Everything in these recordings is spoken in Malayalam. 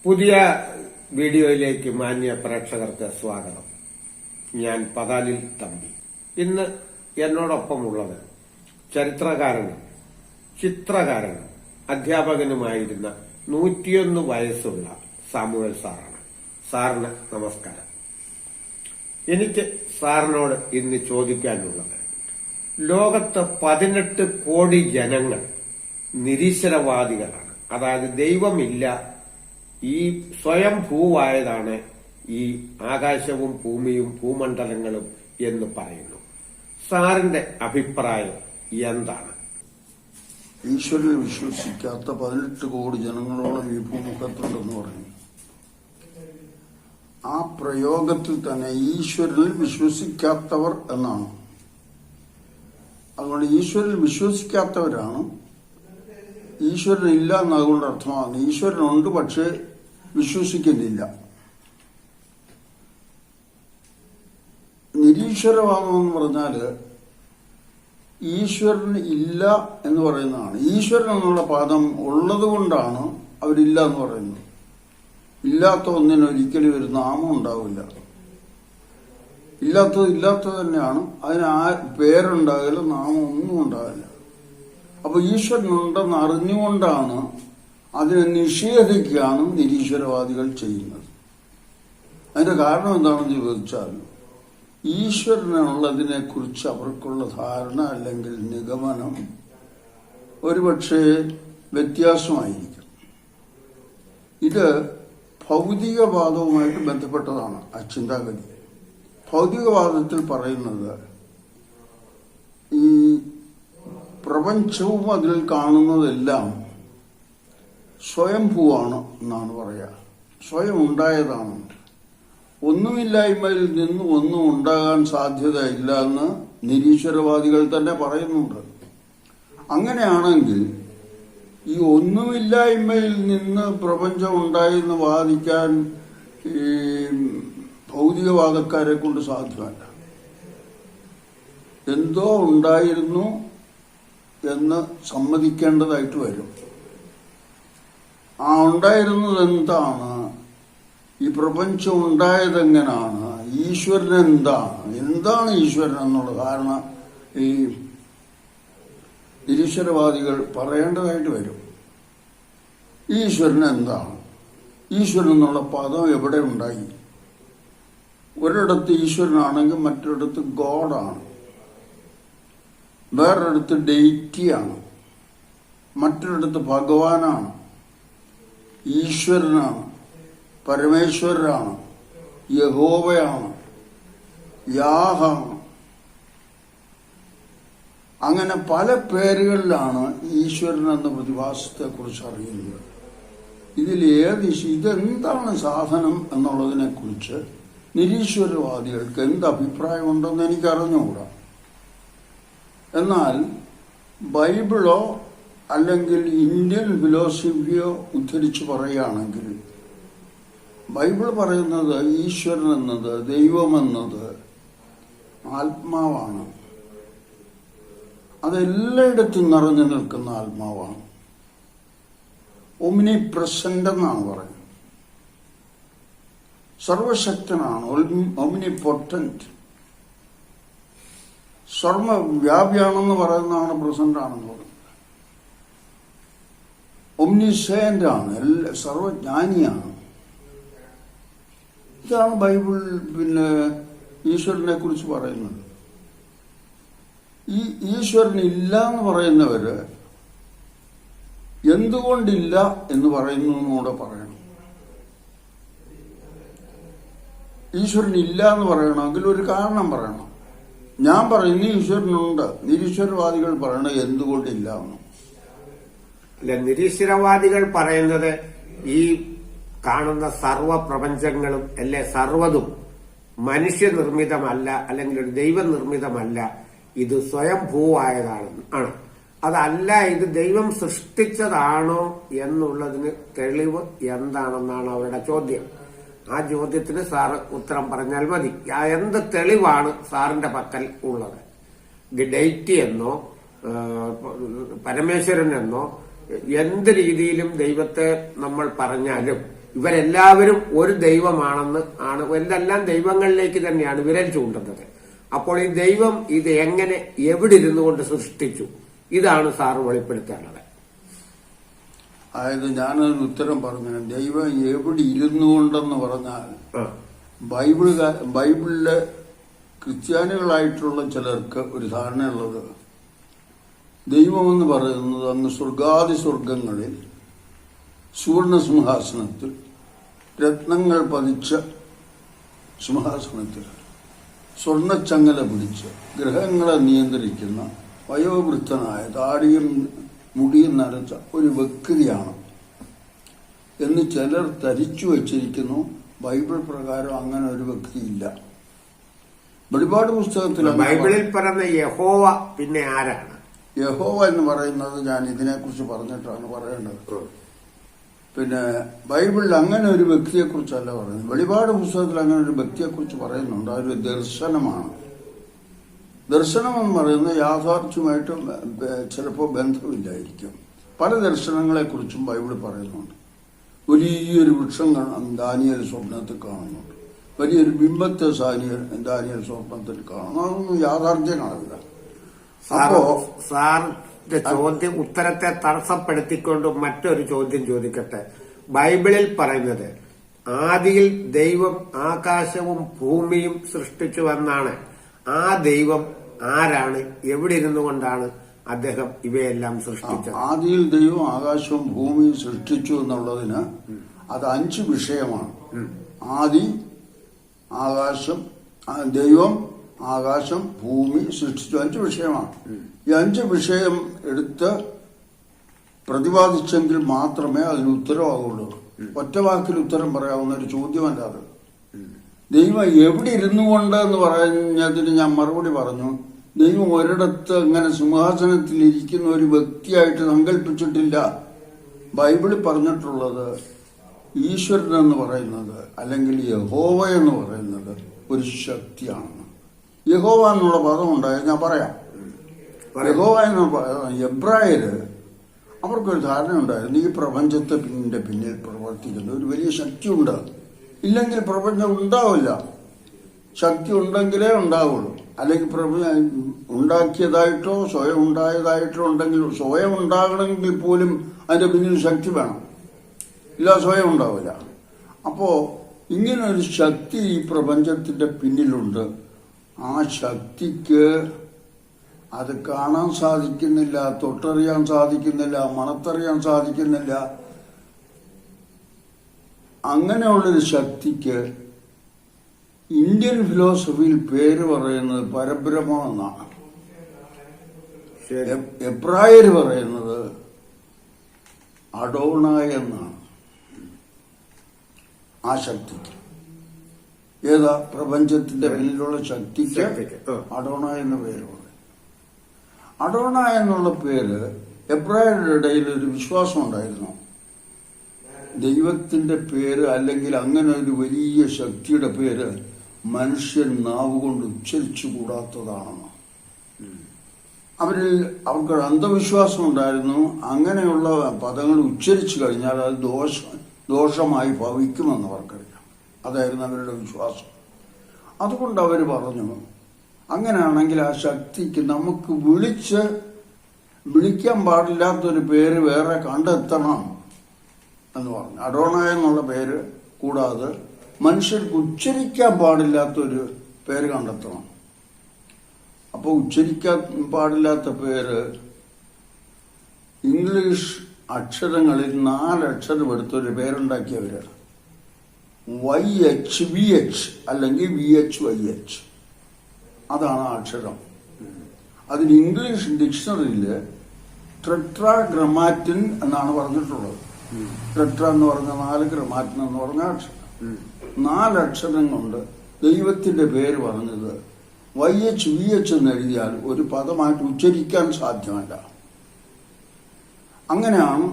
പുതിയ വീഡിയോയിലേക്ക് മാന്യ പ്രേക്ഷകർക്ക് സ്വാഗതം. ഞാൻ പതാലിൽ തമ്പി. ഇന്ന് എന്നോടൊപ്പമുള്ളത് ചരിത്രകാരനും ചിത്രകാരനും അധ്യാപകനുമായിരുന്ന 101 വയസ്സുള്ള സാമുവൽ സാറാണ്. സാറിന് നമസ്കാരം. എനിക്ക് സാറിനോട് ഇന്ന് ചോദിക്കാനുള്ളത്, ലോകത്ത് 18 കോടി ജനങ്ങൾ നിരീശ്വരവാദികളാണ്. അതായത് ദൈവമില്ല, ഈ സ്വയം ഭൂവായതാണ് ഈ ആകാശവും ഭൂമിയും ഭൂമണ്ഡലങ്ങളും എന്ന് പറയുന്നു. സാറിന്റെ അഭിപ്രായം എന്താണ്? ഈശ്വരനിൽ വിശ്വസിക്കാത്ത 18 കോടി ജനങ്ങളോളം ഈ ഭൂമുഖത്തുണ്ടെന്ന് പറഞ്ഞു. ആ പ്രയോഗത്തിൽ തന്നെ ഈശ്വരനിൽ വിശ്വസിക്കാത്തവർ എന്നാണ്. അതുകൊണ്ട് ഈശ്വരനിൽ വിശ്വസിക്കാത്തവരാണ് ഈശ്വരൻ ഇല്ല എന്നതുകൊണ്ട് അർത്ഥമാകുന്നത്. ഈശ്വരനുണ്ട്, പക്ഷേ വിശ്വസിക്കുന്നില്ല. നിരീശ്വരവാദം എന്ന് പറഞ്ഞാല് ഈശ്വരൻ ഇല്ല എന്ന് പറയുന്നതാണ്. ഈശ്വരൻ എന്നുള്ള പദം ഉള്ളത് കൊണ്ടാണ് അവരില്ല എന്ന് പറയുന്നത്. ഇല്ലാത്ത ഒന്നിന് ഒരിക്കലും ഒരു നാമം ഉണ്ടാവില്ല. ഇല്ലാത്തത് തന്നെയാണ്. അതിന് ആ പേരുണ്ടാകില്ല, നാമം ഒന്നും ഉണ്ടാകില്ല. അപ്പൊ ഈശ്വരനുണ്ടെന്ന് അറിഞ്ഞുകൊണ്ടാണ് അതിനെ നിഷേധിക്കുകയാണ് നിരീശ്വരവാദികൾ ചെയ്യുന്നത്. അതിന്റെ കാരണം എന്താണെന്ന് ചോദിച്ചാൽ, ഈശ്വരനുള്ളതിനെ കുറിച്ച് അവർക്കുള്ള ധാരണ അല്ലെങ്കിൽ നിഗമനം ഒരുപക്ഷെ വ്യത്യാസമായിരിക്കും. ഇത് ഭൗതികവാദവുമായിട്ട് ബന്ധപ്പെട്ടതാണ് ആ ചിന്താഗതി. ഭൗതികവാദത്തിൽ പറയുന്നത് ഈ പ്രപഞ്ചവും അതിൽ കാണുന്നതെല്ലാം സ്വയംഭൂവാണ് എന്നാണ് പറയുക. സ്വയം ഉണ്ടായതാണ്. ഒന്നുമില്ലായ്മയിൽ നിന്ന് ഒന്നും ഉണ്ടാകാൻ സാധ്യതയില്ല എന്ന് നിരീശ്വരവാദികൾ തന്നെ പറയുന്നുണ്ട്. അങ്ങനെയാണെങ്കിൽ ഈ ഒന്നുമില്ലായ്മയിൽ നിന്ന് പ്രപഞ്ചം ഉണ്ടായെന്ന് വാദിക്കാൻ ഈ ഭൗതികവാദക്കാരെ കൊണ്ട് സാധ്യമല്ല. എന്തോ ഉണ്ടായിരുന്നു എന്ന് സമ്മതിക്കേണ്ടതായിട്ട് വരും. ആ ഉണ്ടായിരുന്നത് എന്താണ്, ഈ പ്രപഞ്ചം ഉണ്ടായതെങ്ങനാണ്, ഈശ്വരൻ എന്താണ് ഈശ്വരൻ എന്നുള്ള ധാരണ ഈ നിരീശ്വരവാദികൾ പറയേണ്ടതായിട്ട് വരും. ഈശ്വരൻ എന്താണ്? ഈശ്വരൻ എന്നുള്ള പദം എവിടെ ഉണ്ടായി? ഒരിടത്ത് ഈശ്വരനാണെങ്കിൽ മറ്റൊരിടത്ത് ഗോഡാണ്, വേറൊരിടത്ത് ഡെയിറ്റിയാണ്, മറ്റൊരിടത്ത് ഭഗവാനാണ്, ഈശ്വരനാണ്, പരമേശ്വരനാണ്, യഹോവയാണ്, യാഹാണ്. അങ്ങനെ പല പേരുകളിലാണ് ഈശ്വരൻ എന്ന പ്രതിഭാസത്തെ കുറിച്ച് അറിയുന്നത്. ഇതെന്താണ് സാധനം എന്നുള്ളതിനെ കുറിച്ച് നിരീശ്വരവാദികൾക്ക് എന്ത് അഭിപ്രായമുണ്ടെന്ന് എനിക്കറിഞ്ഞുകൂടാ. എന്നാൽ ബൈബിളോ അല്ലെങ്കിൽ ഇന്ത്യൻ ഫിലോസഫിയോ ഉദ്ധരിച്ച് പറയുകയാണെങ്കിൽ, ബൈബിൾ പറയുന്നത് ഈശ്വരൻ എന്നത്, ദൈവമെന്നത് ആത്മാവാണ്. അതെല്ലായിടത്തും നിറഞ്ഞു നിൽക്കുന്ന ആത്മാവാണ്. ഒമിനി പ്രസന്റ് എന്നാണ് പറയുന്നത്. സർവശക്തനാണ്, ഒമിനി പൊട്ടന്റ്. സർവവ്യാപിയാണെന്ന് പറയുന്നതാണ് പ്രസന്റ് ആണെന്ന് പറയുന്നത്. ഒമ്നിസെന്റ് ആണ്, സർവജ്ഞാനിയാണ്. ഇതാണ് ബൈബിൾ ഈശ്വരനെ കുറിച്ച് പറയുന്നത്. ഈ ഈശ്വരൻ ഇല്ല എന്ന് പറയുന്നവര് എന്തുകൊണ്ടില്ല എന്ന് പറയുന്നതുകൂടെ പറയണം. ഈശ്വരൻ ഇല്ല എന്ന് പറയണമെങ്കിൽ ഒരു കാരണം പറയണം. ഞാൻ പറയുന്നു ഈശ്വരനുണ്ട്, നിരീശ്വരവാദികൾ പറയണത് എന്തുകൊണ്ടില്ല എന്ന്. നിരീശ്വരവാദികൾ പറയുന്നത് ഈ കാണുന്ന സർവ പ്രപഞ്ചങ്ങളും അല്ലെ സർവ്വതും മനുഷ്യനിർമ്മിതമല്ല, അല്ലെങ്കിൽ ഒരു ദൈവനിർമ്മിതമല്ല, ഇത് സ്വയംഭൂവായതാണ്. അതല്ല ഇത് ദൈവം സൃഷ്ടിച്ചതാണോ എന്നുള്ളതിന് തെളിവ് എന്താണെന്നാണ് അവരുടെ ചോദ്യം. ആ ചോദ്യത്തിന് സാറ് ഉത്തരം പറഞ്ഞാൽ മതി. എന്ത് തെളിവാണ് സാറിന്റെ പക്കൽ ഉള്ളത്? ഡെയിറ്റി എന്നോ പരമേശ്വരൻ എന്നോ എന്ത് രീതിയിലും ദൈവത്തെ നമ്മൾ പറഞ്ഞാലും ഇവരെല്ലാവരും ഒരു ദൈവമാണെന്ന് ആണ്, എല്ലാം ദൈവങ്ങളിലേക്ക് തന്നെയാണ് വിരൽ ചൂണ്ടുന്നത്. അപ്പോൾ ഈ ദൈവം ഇത് എങ്ങനെ എവിടെ ഇരുന്നു കൊണ്ട് സൃഷ്ടിച്ചു? ഇതാണ് സാറ് വെളിപ്പെടുത്തേണ്ടത്. അതായത് ഞാനൊരു ഉത്തരം പറഞ്ഞു. ദൈവം എവിടെ ഇരുന്നു കൊണ്ടെന്ന് പറഞ്ഞാൽ ബൈബിളിലെ ക്രിസ്ത്യാനികളായിട്ടുള്ള ചിലർക്ക് ഒരു ധാരണയുള്ളത് ദൈവമെന്ന് പറയുന്നത് അങ്ങ് സ്വർഗാദി സ്വർഗങ്ങളിൽ സുവർണ സിംഹാസനത്തിൽ രത്നങ്ങൾ പതിച്ച സിംഹാസനത്തിൽ സ്വർണച്ചങ്ങല പിടിച്ച് ഗ്രഹങ്ങളെ നിയന്ത്രിക്കുന്ന വയോവൃദ്ധനായ താടിയും മുടിയും നരച്ച ഒരു വ്യക്തിയാണ് എന്ന് ചിലർ ധരിച്ചു വച്ചിരിക്കുന്നു. ബൈബിൾ പ്രകാരം അങ്ങനെ ഒരു വ്യക്തിയില്ല. വെളിപാട് പുസ്തകത്തിൽ ബൈബിളിൽ പറയുന്ന യഹോവ പിന്നെ ആരാണ്? യഹോവ എന്ന് പറയുന്നത് ഞാൻ ഇതിനെക്കുറിച്ച് പറഞ്ഞിട്ടാണ് പറയേണ്ടത്. പിന്നെ ബൈബിളിൽ അങ്ങനെ ഒരു വ്യക്തിയെക്കുറിച്ചല്ല പറയുന്നത്. വെളിപാട് പുസ്തകത്തിൽ അങ്ങനെ ഒരു വ്യക്തിയെക്കുറിച്ച് പറയുന്നുണ്ട്. അതൊരു ദർശനമാണ്. ദർശനം എന്ന് പറയുന്നത് യാഥാർത്ഥ്യമായിട്ട് ചിലപ്പോൾ ബന്ധമില്ലായിരിക്കും. പല ദർശനങ്ങളെക്കുറിച്ചും ബൈബിൾ പറയുന്നുണ്ട്. വലിയൊരു വൃക്ഷം ദാനിയേൽ സ്വപ്നത്തിൽ കാണുന്നുണ്ട്. വലിയൊരു ബിംബത്തെ ദാനിയേൽ സ്വപ്നത്തിൽ കാണുന്നു. അതൊന്നും യാഥാർത്ഥ്യം കാണില്ല. അപ്പോ സാറിന്റെ ചോദ്യം ഉത്തരത്തെ തടസ്സപ്പെടുത്തിക്കൊണ്ട് മറ്റൊരു ചോദ്യം ചോദിക്കട്ടെ. ബൈബിളിൽ പറയുന്നത് ആദിയിൽ ദൈവം ആകാശവും ഭൂമിയും സൃഷ്ടിച്ചുവെന്നാണ്. ആ ദൈവം ആരാണ്? എവിടെ ഇരുന്നു കൊണ്ടാണ് അദ്ദേഹം ഇവയെല്ലാം സൃഷ്ടിച്ചത്? ആദിയിൽ ദൈവം ആകാശവും ഭൂമിയും സൃഷ്ടിച്ചു എന്നുള്ളതിന് അത് 5 വിഷയമാണ്. ആദി, ആകാശം, ദൈവം, ആകാശം, ഭൂമി സൃഷ്ടിച്ചു 5 വിഷയമാണ്. ഈ 5 വിഷയം എടുത്ത് പ്രതിപാദിച്ചെങ്കിൽ മാത്രമേ അതിന് ഉത്തരവാകുള്ളൂ. ഒറ്റ വാക്കിൽ ഉത്തരം പറയാവുന്ന ഒരു ചോദ്യമല്ല അത്. ദൈവം എവിടെ ഇരുന്നു കൊണ്ട് എന്ന് പറഞ്ഞതിന് ഞാൻ മറുപടി പറഞ്ഞു. ദൈവം ഒരിടത്ത് അങ്ങനെ സിംഹാസനത്തിൽ ഇരിക്കുന്ന ഒരു വ്യക്തിയായിട്ട് സങ്കല്പിച്ചിട്ടില്ല. ബൈബിളിൽ പറഞ്ഞിട്ടുള്ളത് ഈശ്വരൻ എന്ന് പറയുന്നത് അല്ലെങ്കിൽ യഹോവ എന്ന് പറയുന്നത് ഒരു ശക്തിയാണെന്ന്. യഹോവ എന്നുള്ള പദം ഉണ്ടായത് ഞാൻ പറയാം. യഹോവ എന്ന് എബ്രായര് അവർക്കൊരു ധാരണ ഉണ്ടായിരുന്നു. ഈ പ്രപഞ്ചത്തിന്റെ പിന്നിൽ പ്രവർത്തിക്കുന്ന ഒരു വലിയ ശക്തി ഉണ്ട്. ഇല്ലെങ്കിൽ പ്രപഞ്ചം ഉണ്ടാവില്ല. ശക്തി ഉണ്ടെങ്കിലേ ഉണ്ടാവുള്ളൂ. അല്ലെങ്കിൽ പ്രപഞ്ചം ഉണ്ടാക്കിയതായിട്ടോ സ്വയം ഉണ്ടായതായിട്ടോ ഉണ്ടെങ്കിൽ സ്വയം ഉണ്ടാകണമെങ്കിൽ പോലും അതിന്റെ പിന്നിൽ ശക്തി വേണം. ഇല്ല, സ്വയം ഉണ്ടാവില്ല. അപ്പോ ഇങ്ങനെ ഒരു ശക്തി ഈ പ്രപഞ്ചത്തിന്റെ പിന്നിലുണ്ട്. ആ ശക്തിക്ക് അത് കാണാൻ സാധിക്കുന്നില്ല, തൊട്ടറിയാൻ സാധിക്കുന്നില്ല, മണത്തറിയാൻ സാധിക്കുന്നില്ല. അങ്ങനെയുള്ളൊരു ശക്തിക്ക് ഇന്ത്യൻ ഫിലോസഫിയിൽ പേര് പറയുന്നത് പരബ്രഹ്മം എന്നാണ്. എബ്രായര് പറയുന്നത് അഡോണായ് എന്നാണ്. ആ ശക്തിക്ക് ഏതാ പ്രപഞ്ചത്തിന്റെ പിന്നിലുള്ള ശക്തിക്ക് അഡോണായ് എന്ന പേര് പറയും. അഡോണായ് എന്നുള്ള പേര് എബ്രായരുടെ ഇടയിൽ ഒരു വിശ്വാസം ഉണ്ടായിരുന്നു. ദൈവത്തിന്റെ പേര് അല്ലെങ്കിൽ അങ്ങനെ ഒരു വലിയ ശക്തിയുടെ പേര് മനുഷ്യൻ നാവുകൊണ്ട് ഉച്ചരിച്ചു കൂടാത്തതാണെന്ന്. അവർക്ക് അന്ധവിശ്വാസം ഉണ്ടായിരുന്നു. അങ്ങനെയുള്ള പദങ്ങൾ ഉച്ചരിച്ചു കഴിഞ്ഞാൽ അത് ദോഷമായി ഭവിക്കുമെന്ന് അവർക്കറിയാം. അതായിരുന്നു അവരുടെ വിശ്വാസം. അതുകൊണ്ട് അവർ പറഞ്ഞു, അങ്ങനെയാണെങ്കിൽ ആ ശക്തിക്ക് നമുക്ക് വിളിക്കാൻ പാടില്ലാത്തൊരു പേര് വേറെ കണ്ടെത്തണം എന്ന് പറഞ്ഞു. അഡോണായ് എന്നുള്ള പേര് കൂടാതെ മനുഷ്യർക്ക് ഉച്ചരിക്കാൻ പാടില്ലാത്തൊരു പേര് കണ്ടെത്തണം. അപ്പോൾ ഉച്ചരിക്കാൻ പാടില്ലാത്ത പേര് ഇംഗ്ലീഷ് അക്ഷരങ്ങളിൽ 4 അക്ഷരം എടുത്തൊരു പേരുണ്ടാക്കിയവര് YHVH അല്ലെങ്കിൽ VHYH. അതാണ് ആ അക്ഷരം. അതിന് ഇംഗ്ലീഷ് ഡിക്ഷണറിയില് ടെട്രാഗ്രമാറ്റിൻ എന്നാണ് പറഞ്ഞിട്ടുള്ളത്. ടെട്ര എന്ന് പറഞ്ഞ 4, ഗ്രമാറ്റിൻ എന്ന് പറഞ്ഞ അക്ഷരം. 4 അക്ഷരം കൊണ്ട് ദൈവത്തിന്റെ പേര് പറഞ്ഞത് YHVH എന്ന് എഴുതിയാൽ ഒരു പദമായിട്ട് ഉച്ചരിക്കാൻ സാധ്യമല്ല. അങ്ങനെയാണ്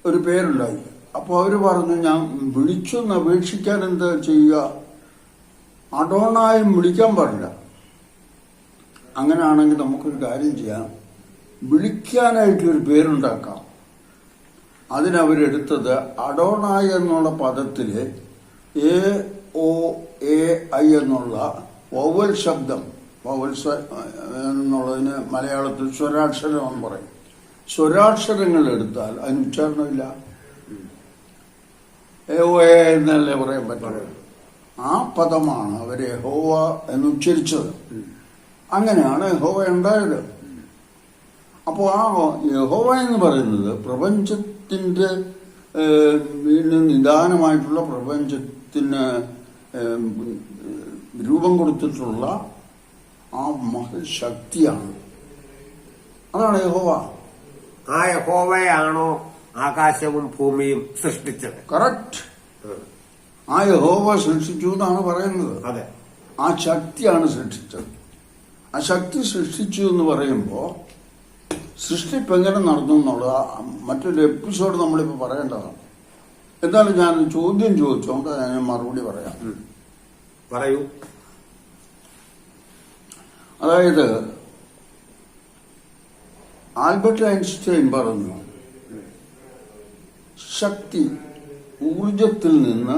ഒരു പേരുണ്ടായി. അപ്പോൾ അവര് പറഞ്ഞു, ഞാൻ വിളിച്ചൊന്ന് അപേക്ഷിക്കാൻ എന്താ ചെയ്യുക? അഡോണായും വിളിക്കാൻ പാടില്ല. അങ്ങനെയാണെങ്കിൽ നമുക്കൊരു കാര്യം ചെയ്യാം, വിളിക്കാനായിട്ടൊരു പേരുണ്ടാക്കാം. അതിനവരെടുത്തത് അഡോണായി എന്നുള്ള പദത്തില് AOAI എന്നുള്ള വവൽ ശബ്ദം, വവൽസ് എന്നുള്ളതിന് മലയാളത്തിൽ സ്വരാക്ഷരം എന്ന് പറയും. സ്വരാക്ഷരങ്ങൾ എടുത്താൽ അതിന് ഉച്ചാരണമില്ല. AOA എന്നല്ലേ പറയാൻ പറ്റുള്ളൂ. ആ പദമാണ് അവര് യഹോവ എന്ന് ഉച്ചരിച്ചത്. അങ്ങനെയാണ് യഹോവ ഉണ്ടായത്. അപ്പോൾ ആ യഹോവ എന്ന് പറയുന്നത് പ്രപഞ്ചത്തിന്റെ നിദാനമായിട്ടുള്ള പ്രപഞ്ചത്തിന് രൂപം കൊടുത്തിട്ടുള്ള ആ മഹശക്തിയാണ്. അതാണ് യഹോവ. ആ യഹോവയാണോ ആകാശവും ഭൂമിയും സൃഷ്ടിച്ചത്? കറക്റ്റ്. ആ യഹോവ സൃഷ്ടിച്ചു എന്നാണ് പറയുന്നത്. അതെ, ആ ശക്തിയാണ് സൃഷ്ടിച്ചത്. ആ ശക്തി സൃഷ്ടിച്ചു എന്ന് പറയുമ്പോൾ സൃഷ്ടിപ്പ് എങ്ങനെ നടന്നു എന്നുള്ള മറ്റൊരു എപ്പിസോഡ് നമ്മളിപ്പോൾ പറയേണ്ടതാണ്. എന്തായാലും ഞാൻ ചോദ്യം ചോദിച്ചോണ്ട് ഞാൻ മറുപടി പറയാം. പറയൂ. അതായത് ആൽബർട്ട് ഐൻസ്റ്റൈൻ പറഞ്ഞു, ശക്തി, ഊർജത്തിൽ നിന്ന്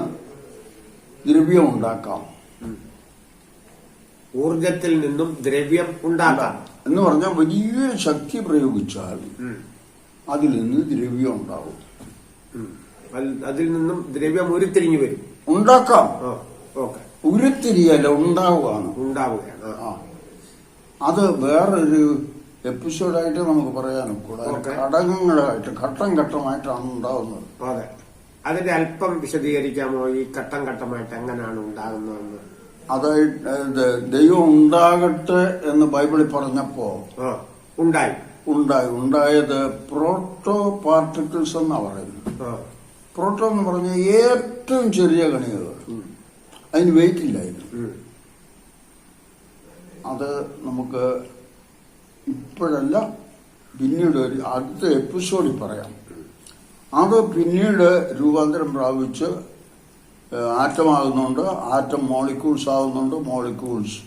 ദ്രവ്യം ഉണ്ടാക്കാം. ഊർജത്തിൽ നിന്നും ദ്രവ്യം ഉണ്ടാക്കാം എന്ന് പറഞ്ഞാൽ വലിയൊരു ശക്തി പ്രയോഗിച്ചാൽ അതിൽ നിന്ന് ദ്രവ്യം ഉണ്ടാവും. അതിൽ നിന്നും ദ്രവ്യം ഉരുത്തിരിഞ്ഞു വരും. ഉണ്ടാക്കാം. ഓക്കെ. ഉരുത്തിരിയല്ല, ഉണ്ടാവുകയാണ്. ഉണ്ടാവുകയാണ്. അത് വേറൊരു എപ്പിസോഡായിട്ട് നമുക്ക് പറയാനൊക്കെ ഘടകങ്ങളായിട്ട് ഘട്ടം ഘട്ടമായിട്ടാണ് ഉണ്ടാവുന്നത്. അതെ, അതിന്റെ അല്പം വിശദീകരിക്കാമോ? ഈ ഘട്ടം ഘട്ടമായിട്ട് എങ്ങനെയാണ് ഉണ്ടാകുന്നതെന്ന്. അതായത് ദൈവം ഉണ്ടാകട്ടെ എന്ന് ബൈബിളിൽ പറഞ്ഞപ്പോ ഉണ്ടായത് പ്രോട്ടോ പാർട്ടിക്കിൾസ് എന്നാ പറയുന്നത്. പ്രോട്ടോ എന്ന് പറഞ്ഞ ഏറ്റവും ചെറിയ കണികകൾ, അതിന് വെയിറ്റ് ഇല്ലായിരുന്നു. അത് നമുക്ക് ഇപ്പോഴല്ല, പിന്നീട് ഒരു അടുത്ത എപ്പിസോഡിൽ പറയാം. അത് പിന്നീട് രൂപാന്തരം പ്രാപിച്ച് ആറ്റം ആകുന്നുണ്ട്, ആറ്റം മോളിക്യൂൾസ് ആകുന്നുണ്ട്, മോളിക്യൂൾസ്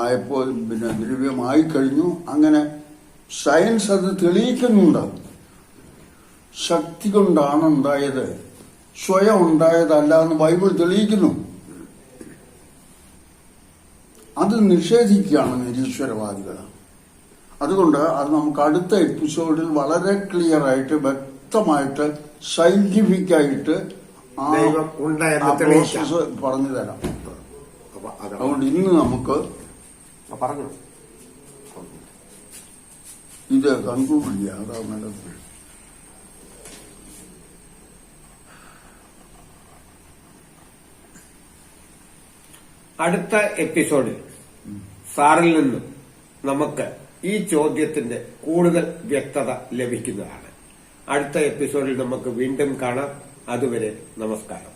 ആയപ്പോൾ പിന്നെ ദ്രവ്യമായി കഴിഞ്ഞു. അങ്ങനെ സയൻസ് അത് തെളിയിക്കുന്നുണ്ട്. ശക്തി കൊണ്ടാണ് ഉണ്ടായത്, സ്വയം ഉണ്ടായതല്ല എന്ന് ബൈബിൾ തെളിയിക്കുന്നു. അത് നിഷേധിക്കുകയാണ് നിരീശ്വരവാദികൾ. അതുകൊണ്ട് അത് നമുക്ക് അടുത്ത എപ്പിസോഡിൽ വളരെ ക്ലിയർ ആയിട്ട് വ്യക്തമായിട്ട് സയന്റിഫിക്കായിട്ട് പ്രോസസ് പറഞ്ഞു തരാം. അതുകൊണ്ട് ഇന്ന് നമുക്ക് പറഞ്ഞു ഇത് കൺക്ലൂഡ് ചെയ്യാം. അതാ നല്ലത്. അടുത്ത എപ്പിസോഡിൽ സാറിൽ നിന്നും നമുക്ക് ഈ ചോദ്യത്തിന്റെ കൂടുതൽ വ്യക്തത ലഭിക്കുന്നതാണ്. അടുത്ത എപ്പിസോഡിൽ നമുക്ക് വീണ്ടും കാണാം. അതുവരെ നമസ്കാരം.